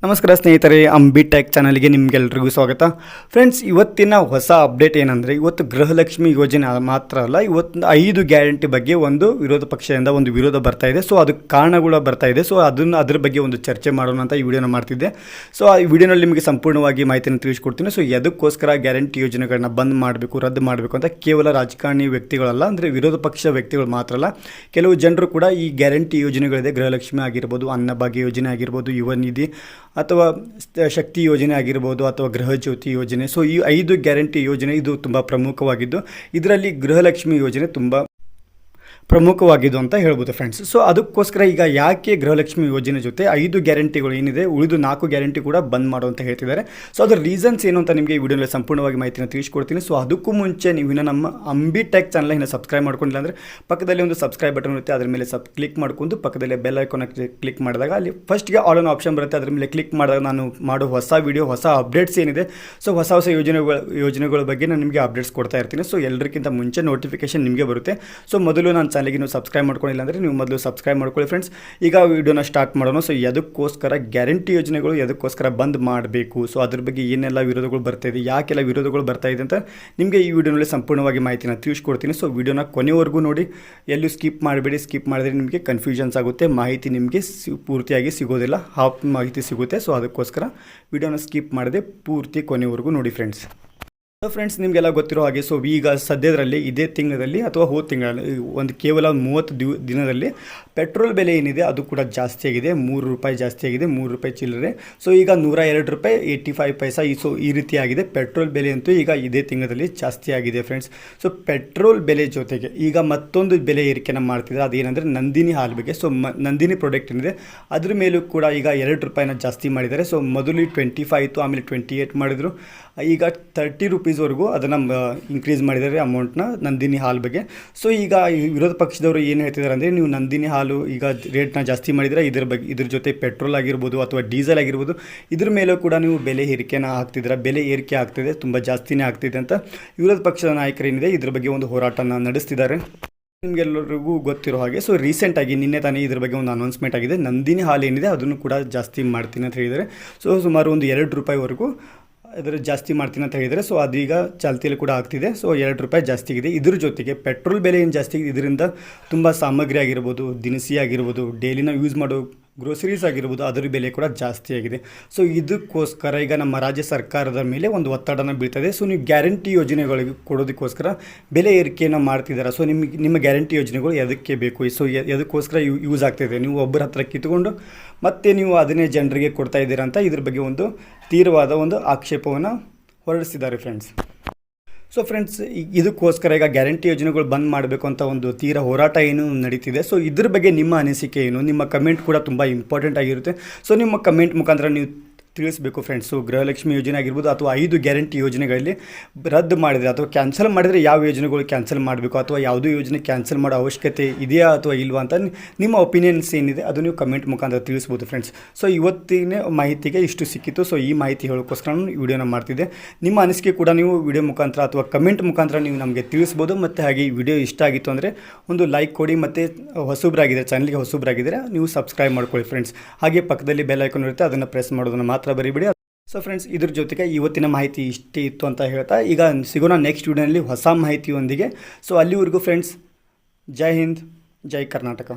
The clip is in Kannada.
ನಮಸ್ಕಾರ ಸ್ನೇಹಿತರೆ, ಅಂಬಿಟೆಕ್ ಚಾನಲ್ಗೆ ನಿಮಗೆಲ್ಲರಿಗೂ ಸ್ವಾಗತ. ಫ್ರೆಂಡ್ಸ್, ಇವತ್ತಿನ ಹೊಸ ಅಪ್ಡೇಟ್ ಏನಂದರೆ, ಇವತ್ತು ಗೃಹಲಕ್ಷ್ಮಿ ಯೋಜನೆ ಮಾತ್ರ ಅಲ್ಲ, ಇವತ್ತು 5 ಗ್ಯಾರಂಟಿ ಬಗ್ಗೆ ಒಂದು ವಿರೋಧ ಪಕ್ಷದಿಂದ ಒಂದು ವಿರೋಧ ಬರ್ತಾ ಇದೆ. ಸೊ ಅದಕ್ಕೆ ಕಾರಣಗಳು ಬರ್ತಾ ಇದೆ. ಸೊ ಅದ್ರ ಬಗ್ಗೆ ಒಂದು ಚರ್ಚೆ ಮಾಡೋಣ ಅಂತ ಈ ವಿಡಿಯೋನ ಮಾಡ್ತಿದ್ದೆ. ಸೊ ಈ ವಿಡಿಯೋನಲ್ಲಿ ನಿಮಗೆ ಸಂಪೂರ್ಣವಾಗಿ ಮಾಹಿತಿಯನ್ನು ತಿಳಿಸ್ಕೊಡ್ತೀನಿ. ಸೊ ಎದಕ್ಕೋಸ್ಕರ ಗ್ಯಾರಂಟಿ ಯೋಜನೆಗಳನ್ನ ಬಂದ್ ಮಾಡಬೇಕು, ರದ್ದು ಮಾಡಬೇಕು ಅಂತ ಕೇವಲ ರಾಜಕಾರಣಿ ವ್ಯಕ್ತಿಗಳಲ್ಲ, ಅಂದರೆ ವಿರೋಧ ಪಕ್ಷ ವ್ಯಕ್ತಿಗಳು ಮಾತ್ರ ಅಲ್ಲ, ಕೆಲವು ಜನರು ಕೂಡ ಈ ಗ್ಯಾರಂಟಿ ಯೋಜನೆಗಳಿದೆ. ಗೃಹಲಕ್ಷ್ಮಿ ಆಗಿರ್ಬೋದು, ಅನ್ನಭಾಗ್ಯ ಯೋಜನೆ ಆಗಿರ್ಬೋದು, ಯುವ ನಿಧಿ ಅಥವಾ ಶಕ್ತಿ ಯೋಜನೆ ಆಗಿರ್ಬೋದು, ಅಥವಾ ಗೃಹ ಜ್ಯೋತಿ ಯೋಜನೆ. ಸೊ ಈ 5 ಗ್ಯಾರಂಟಿ ಯೋಜನೆ ಇದು ತುಂಬ ಪ್ರಮುಖವಾಗಿದ್ದು, ಇದರಲ್ಲಿ ಗೃಹಲಕ್ಷ್ಮಿ ಯೋಜನೆ ತುಂಬ ಪ್ರಮುಖವಾಗಿದ್ದು ಅಂತ ಹೇಳ್ಬೋದು ಫ್ರೆಂಡ್ಸ್. ಸೊ ಅದಕ್ಕೋಸ್ಕರ ಈಗ ಯಾಕೆ ಗೃಹಲಕ್ಷ್ಮಿ ಯೋಜನೆ ಜೊತೆ 5 ಗ್ಯಾರಂಟಿಗಳು ಏನಿದೆ, ಉಳಿದು 4 ಗ್ಯಾರಂಟಿ ಕೂಡ ಬಂದ್ ಮಾಡು ಅಂತ ಹೇಳ್ತಿದ್ದಾರೆ. ಸೊ ಅದರ ರೀಸನ್ಸ್ ಏನು ಅಂತ ನಿಮಗೆ ಈ ವಿಡಿಯೋದಲ್ಲಿ ಸಂಪೂರ್ಣವಾಗಿ ಮಾಹಿತಿನ ತಿಳಿಸ್ಕೊಡ್ತೀನಿ. ಸೊ ಅದಕ್ಕೂ ಮುಂಚೆ ನೀವು ನಮ್ಮ ಅಂಬಿಟೆಕ್ ಚಾನಲ್ ಇನ್ನು ಸಬ್ಸ್ಕ್ರೈಬ್ ಮಾಡ್ಕೊಂಡಿಲ್ಲ ಅಂದರೆ ಪಕ್ಕದಲ್ಲಿ ಒಂದು ಸಬ್ಸ್ಕ್ರೈಬ್ ಬಟನ್ ಇರುತ್ತೆ, ಅದರ ಮೇಲೆ ಕ್ಲಿಕ್ ಮಾಡ್ಕೊಂಡು ಪಕ್ಕದಲ್ಲಿ ಬೆಲ್ ಐಕಾನ್ ಕ್ಲಿಕ್ ಮಾಡಿದಾಗ ಅಲ್ಲಿ ಫಸ್ಟ್ಗೆ ಆಲ್ ಆನ್ ಆಪ್ಷನ್ ಬರುತ್ತೆ. ಅದರ ಮೇಲೆ ಕ್ಲಿಕ್ ಮಾಡಿದಾಗ ನಾನು ಮಾಡೋ ಹೊಸ ವಿಡಿಯೋ, ಹೊಸ ಅಪ್ಡೇಟ್ಸ್ ಏನಿದೆ, ಸೊ ಹೊಸ ಯೋಜನೆಗಳ ಬಗ್ಗೆ ನಾನು ನಿಮಗೆ ಅಪ್ಡೇಟ್ಸ್ ಕೊಡ್ತಾ ಇರ್ತೀನಿ. ಸೊ ಎಲ್ಲರಿಗಿಂತ ಮುಂಚೆ ನೋಟಿಫಿಕೇಶನ್ ನಿಮಗೆ ಬರುತ್ತೆ. ಸೊ ಮೊದಲು ನಾನು ಚಾನಲ್ಗೆ ನೀವು ಸಬ್ಸ್ಕ್ರೈಬ್ ಮಾಡ್ಕೊಂಡಿಲ್ಲ ಅಂದರೆ ನೀವು ಮೊದಲು ಸಬ್ಸ್ಕ್ರೈಬ್ ಮಾಡ್ಕೊಳ್ಳಿ ಫ್ರೆಂಡ್ಸ್. ಈಗ ವಿಡಿಯೋನ ಸ್ಟಾರ್ಟ್ ಮಾಡೋಣ. ಸೊ ಎದಕ್ಕೋಸ್ಕರ ಗ್ಯಾರಂಟಿ ಯೋಜನೆಗಳು ಎದಕ್ಕೋಸ್ಕರ ಬಂದ್ ಮಾಡಬೇಕು, ಸೊ ಅದ್ರ ಬಗ್ಗೆ ಏನೆಲ್ಲ ವಿರೋಧಗಳು ಬರ್ತಾ ಇದೆ, ಯಾಕೆಲ್ಲ ವಿರೋಧಗಳು ಬರ್ತಾ ಇದೆ ಅಂತ ನಿಮಗೆ ಈ ವಿಡಿಯೋನಲ್ಲಿ ಸಂಪೂರ್ಣವಾಗಿ ಮಾಹಿತಿನ ತಿಳಿಸ್ಕೊಡ್ತೀನಿ. ಸೊ ವಿಡಿಯೋನ ಕೊನೆವರೆಗೂ ನೋಡಿ, ಎಲ್ಲೂ ಸ್ಕಿಪ್ ಮಾಡಬೇಡಿ. ಸ್ಕಿಪ್ ಮಾಡಿದ್ರೆ ನಿಮಗೆ ಕನ್ಫ್ಯೂಷನ್ಸ್ ಆಗುತ್ತೆ, ಮಾಹಿತಿ ನಿಮಗೆ ಪೂರ್ತಿಯಾಗಿ ಸಿಗೋದಿಲ್ಲ, ಹಾಫ್ ಮಾಹಿತಿ ಸಿಗುತ್ತೆ. ಸೊ ಅದಕ್ಕೋಸ್ಕರ ವಿಡಿಯೋನ ಸ್ಕಿಪ್ ಮಾಡದೆ ಪೂರ್ತಿ ಕೊನೆವರೆಗೂ ನೋಡಿ ಫ್ರೆಂಡ್ಸ್. ಸೊ ಫ್ರೆಂಡ್ಸ್, ನಿಮಗೆಲ್ಲ ಗೊತ್ತಿರೋ ಹಾಗೆ, ಸೊ ಈಗ ಸದ್ಯದರಲ್ಲಿ ಇದೇ ತಿಂಗಳಲ್ಲಿ ಅಥವಾ ಹೋದ ತಿಂಗಳಲ್ಲಿ ಒಂದು ಕೇವಲ 30 ದಿನದಲ್ಲಿ ಪೆಟ್ರೋಲ್ ಬೆಲೆ ಏನಿದೆ ಅದು ಕೂಡ ಜಾಸ್ತಿ ಆಗಿದೆ. 3 ರೂಪಾಯಿ ಜಾಸ್ತಿ ಆಗಿದೆ, 3 ರೂಪಾಯಿ ಚಿಲ್ಲರೆ. ಸೊ ಈಗ 102 ರೂಪಾಯಿ 85 ಪೈಸಾ ಈ ರೀತಿ ಆಗಿದೆ. ಪೆಟ್ರೋಲ್ ಬೆಲೆ ಅಂತೂ ಈಗ ಇದೇ ತಿಂಗಳಲ್ಲಿ ಜಾಸ್ತಿ ಆಗಿದೆ ಫ್ರೆಂಡ್ಸ್. ಸೊ ಪೆಟ್ರೋಲ್ ಬೆಲೆ ಜೊತೆಗೆ ಈಗ ಮತ್ತೊಂದು ಬೆಲೆ ಏರಿಕೆನ ಮಾಡ್ತಿದ್ದಾರೆ, ಅದೇನೆಂದರೆ ನಂದಿನಿ ಹಾಲು ಬಗ್ಗೆ. ಸೊ ನಂದಿನಿ ಪ್ರಾಡಕ್ಟ್ ಏನಿದೆ ಅದ್ರ ಮೇಲೂ ಕೂಡ ಈಗ 2 ರೂಪಾಯಿನ ಜಾಸ್ತಿ ಮಾಡಿದ್ದಾರೆ. ಸೊ ಮೊದಲು 25 ಇತ್ತು, ಆಮೇಲೆ 28 ಮಾಡಿದರು, ಈಗ 30 ರೂಪೀಸ್ವರೆಗೂ ಅದನ್ನು ಇನ್ಕ್ರೀಸ್ ಮಾಡಿದ್ದಾರೆ ಅಮೌಂಟ್ನ ನಂದಿನಿ ಹಾಲು ಬಗ್ಗೆ. ಸೊ ಈಗ ವಿರೋಧ ಪಕ್ಷದವರು ಏನು ಹೇಳ್ತಿದ್ದಾರೆ ಅಂದರೆ, ನೀವು ನಂದಿನಿ ಹಾಲು ಈಗ ರೇಟ್ನ ಜಾಸ್ತಿ ಮಾಡಿದರೆ ಇದ್ರ ಜೊತೆ ಪೆಟ್ರೋಲ್ ಆಗಿರ್ಬೋದು ಅಥವಾ ಡೀಸೆಲ್ ಆಗಿರ್ಬೋದು, ಇದ್ರ ಮೇಲೂ ಕೂಡ ನೀವು ಬೆಲೆ ಏರಿಕೆನ ಹಾಕ್ತಿದ್ದೀರಾ, ಬೆಲೆ ಏರಿಕೆ ಆಗ್ತಿದೆ, ತುಂಬ ಜಾಸ್ತಿನೇ ಆಗ್ತಿದೆ ಅಂತ ವಿರೋಧ ಪಕ್ಷದ ನಾಯಕರೇನಿದೆ ಇದ್ರ ಬಗ್ಗೆ ಒಂದು ಹೋರಾಟನ ನಡೆಸ್ತಿದ್ದಾರೆ. ನಿಮಗೆಲ್ಲರಿಗೂ ಗೊತ್ತಿರೋ ಹಾಗೆ, ಸೊ ರೀಸೆಂಟಾಗಿ ನಿನ್ನೆ ತಾನೇ ಇದ್ರ ಬಗ್ಗೆ ಒಂದು ಅನೌನ್ಸ್ಮೆಂಟ್ ಆಗಿದೆ. ನಂದಿನಿ ಹಾಲು ಏನಿದೆ ಅದನ್ನು ಕೂಡ ಜಾಸ್ತಿ ಮಾಡ್ತೀನಿ ಅಂತ ಹೇಳಿದ್ದಾರೆ. ಸೊ ಸುಮಾರು ಒಂದು 2 ರೂಪಾಯಿವರೆಗೂ ಅದರ ಜಾಸ್ತಿ ಮಾಡ್ತೀನಿ ಅಂತ ಹೇಳಿದರೆ, ಸೊ ಅದೀಗ ಚಾಲ್ತಿಯಲ್ಲಿ ಕೂಡ ಆಗ್ತಿದೆ. ಸೊ 2 ರೂಪಾಯಿ ಜಾಸ್ತಿ ಆಗಿದೆ. ಇದ್ರ ಜೊತೆಗೆ ಪೆಟ್ರೋಲ್ ಬೆಲೆ ಏನು ಜಾಸ್ತಿ ಆಗಿದೆ, ಇದರಿಂದ ತುಂಬ ಸಾಮಗ್ರಿ ಆಗಿರ್ಬೋದು, ದಿನಸಿ ಆಗಿರ್ಬೋದು, ಡೈಲಿ ನಾವು ಯೂಸ್ ಮಾಡೋ ಗ್ರೋಸರೀಸ್ ಆಗಿರ್ಬೋದು, ಅದರ ಬೆಲೆ ಕೂಡ ಜಾಸ್ತಿ ಆಗಿದೆ. ಸೊ ಇದಕ್ಕೋಸ್ಕರ ಈಗ ನಮ್ಮ ರಾಜ್ಯ ಸರ್ಕಾರದ ಮೇಲೆ ಒಂದು ಒತ್ತಡನ ಬೀಳ್ತದೆ. ಸೊ ನೀವು ಗ್ಯಾರಂಟಿ ಯೋಜನೆಗಳಿಗೆ ಕೊಡೋದಕ್ಕೋಸ್ಕರ ಬೆಲೆ ಏರಿಕೆಯನ್ನು ಮಾಡ್ತಿದ್ದಾರೆ. ಸೊ ನಿಮ್ಮ ಗ್ಯಾರಂಟಿ ಯೋಜನೆಗಳು ಎದಕ್ಕೆ ಬೇಕು, ಸೊ ಎದಕ್ಕೋಸ್ಕರ ಯೂಸ್ ಆಗ್ತಾಯಿದೆ, ನೀವು ಒಬ್ಬರ ಹತ್ರ ಕಿತ್ಕೊಂಡು ಮತ್ತೆ ನೀವು ಅದನ್ನೇ ಜನರಿಗೆ ಕೊಡ್ತಾ ಇದ್ದೀರಾ ಅಂತ ಇದ್ರ ಬಗ್ಗೆ ಒಂದು ತೀವ್ರವಾದ ಒಂದು ಆಕ್ಷೇಪವನ್ನು ಹೊರಡಿಸಿದ್ದಾರೆ ಫ್ರೆಂಡ್ಸ್. ಸೊ ಫ್ರೆಂಡ್ಸ್, ಇದಕ್ಕೋಸ್ಕರ ಈಗ ಗ್ಯಾರಂಟಿ ಯೋಜನೆಗಳು ಬಂದ್ ಮಾಡಬೇಕು ಅಂತ ಒಂದು ತೀರ ಹೋರಾಟ ಏನು ನಡೀತಿದೆ. ಸೊ ಇದ್ರ ಬಗ್ಗೆ ನಿಮ್ಮ ಅನಿಸಿಕೆ ಏನು, ನಿಮ್ಮ ಕಮೆಂಟ್ ಕೂಡ ತುಂಬ ಇಂಪಾರ್ಟೆಂಟ್ ಆಗಿರುತ್ತೆ. ಸೊ ನಿಮ್ಮ ಕಮೆಂಟ್ ಮುಖಾಂತರ ನೀವು ತಿಳಿಸಬೇಕು ಫ್ರೆಂಡ್ಸ್. ಸೊ ಗೃಹಲಕ್ಷ್ಮಿ ಯೋಜನೆ ಆಗಿರ್ಬೋದು ಅಥವಾ 5 ಗ್ಯಾರಂಟಿ ಯೋಜನೆಗಳಲ್ಲಿ ರದ್ದು ಮಾಡಿದರೆ ಅಥವಾ ಕ್ಯಾನ್ಸಲ್ ಮಾಡಿದರೆ ಯಾವ ಯೋಜನೆಗಳು ಕ್ಯಾನ್ಸಲ್ ಮಾಡಬೇಕು, ಅಥವಾ ಯಾವುದೋ ಯೋಜನೆ ಕ್ಯಾನ್ಸಲ್ ಮಾಡೋ ಅವಶ್ಯಕತೆ ಇದೆಯಾ ಅಥವಾ ಇಲ್ವಾ ಅಂತ ನಿಮ್ಮ ಒಪಿನಿಯನ್ಸ್ ಏನಿದೆ ಅದು ನೀವು ಕಮೆಂಟ್ ಮುಖಾಂತರ ತಿಳಿಸ್ಬೋದು ಫ್ರೆಂಡ್ಸ್. ಸೊ ಇವತ್ತಿನ ಮಾಹಿತಿಗೆ ಇಷ್ಟು ಸಿಕ್ಕಿತ್ತು. ಸೊ ಈ ಮಾಹಿತಿ ಹೇಳೋಕ್ಕೋಸ್ಕರ ನಾನು ವಿಡಿಯೋನ ಮಾಡ್ತಿದ್ದೆ. ನಿಮ್ಮ ಅನಿಸಿಕೆ ಕೂಡ ನೀವು ವಿಡಿಯೋ ಮುಖಾಂತರ ಅಥವಾ ಕಮೆಂಟ್ ಮುಖಾಂತರ ನೀವು ನಮಗೆ ತಿಳಿಸ್ಬೋದು. ಮತ್ತು ಹಾಗೆ ಈ ವಿಡಿಯೋ ಇಷ್ಟ ಆಗಿತ್ತು ಅಂದರೆ ಒಂದು ಲೈಕ್ ಕೊಡಿ, ಮತ್ತು ಚಾನಲ್ಗೆ ಹೊಸಬ್ರಾಗಿದ್ದರೆ ನೀವು ಸಬ್ಸ್ಕ್ರೈಬ್ ಮಾಡ್ಕೊಳ್ಳಿ ಫ್ರೆಂಡ್ಸ್. ಹಾಗೆ ಪಕ್ಕದಲ್ಲಿ ಬೆಲ್ ಐಕಾನ್ ಇರುತ್ತೆ, ಅದನ್ನು ಪ್ರೆಸ್ ಮಾಡೋದನ್ನು ಮಾತ್ರ ಬರಿಬೇಡಿ. ಸೊ ಫ್ರೆಂಡ್ಸ್, ಇದ್ರ ಜೊತೆಗೆ ಇವತ್ತಿನ ಮಾಹಿತಿ ಇಷ್ಟೇ ಇತ್ತು ಅಂತ ಹೇಳ್ತಾ ಈಗ ಸಿಗೋಣ ನೆಕ್ಸ್ಟ್ ವಿಡಿಯೋನಲ್ಲಿ ಹೊಸ ಮಾಹಿತಿಯೊಂದಿಗೆ. ಸೊ ಅಲ್ಲಿವರೆಗೂ ಫ್ರೆಂಡ್ಸ್, ಜೈ ಹಿಂದ್, ಜೈ ಕರ್ನಾಟಕ.